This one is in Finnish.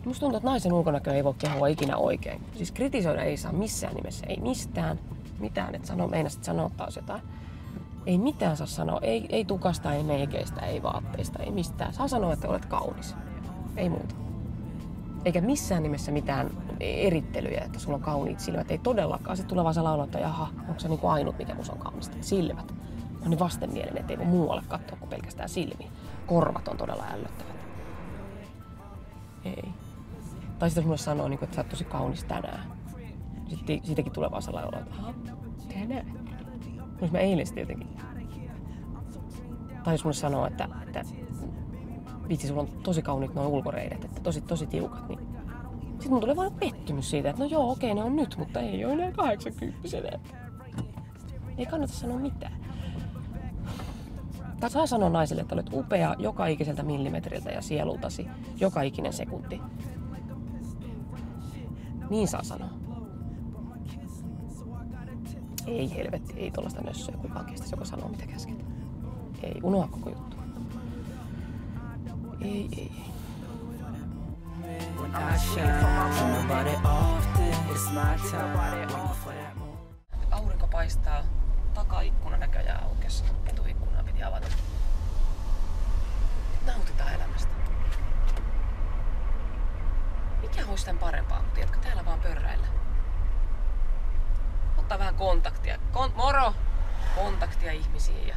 Musta tuntuu, että naisen ulkonäköä ei voi kehua ikinä oikein. Siis kritisoida ei saa missään nimessä. Ei mistään mitään, että meinasit sanoa taas jotain. Ei mitään saa sanoa. Ei tukasta, ei meikeistä, ei vaatteista, ei mistään. Saa sanoa, että olet kaunis. Ei muuta. Eikä missään nimessä mitään erittelyjä, että sulla on kauniit silmät. Ei todellakaan. Sitten tulee vaan se laulu, että jaha, onko se niinku ainut, mikä musta on kaunista? Silmät. On niin vastenmielinen, ettei voi muualle katsoa kuin pelkästään silmiä. Korvat on todella ällöttävät. Ei. Tai sitten mulle sanoo, että sä oot tosi kaunis tänään. Sitten siitäkin tulee vaan sellainen olo, että aha, tänään. Jos mä eilen sitten jotenkin. Tai jos mulle sanoo, että vitsi, sulla on tosi kauniit nuo ulkoreidet, että tosi tiukat, niin sitten mun tulee vaan pettymys siitä, että no joo, okei, ne on nyt, mutta ei ole enää 80-vuotiaana. Ei kannata sanoa mitään. Tai saa sanoa naiselle, että olet upea joka ikiseltä millimetriltä ja sielultasi joka ikinen sekunti. Niin saa sanoa. Ei helvetti, ei tollaista nössöä kukaan kestäisi, joka sanoo mitä käsket. Ei, unoha koko juttu. Ei. Aurinko paistaa. Takaikkuna näköjään aukesi. Etuikkunaa piti avata. Nautitaan elämästä. Mikä olisi tämän parempaa, kun tiedätkö, täällä vaan pörräillä. Ottaa vähän kontaktia. Moro! Kontaktia ihmisiin ja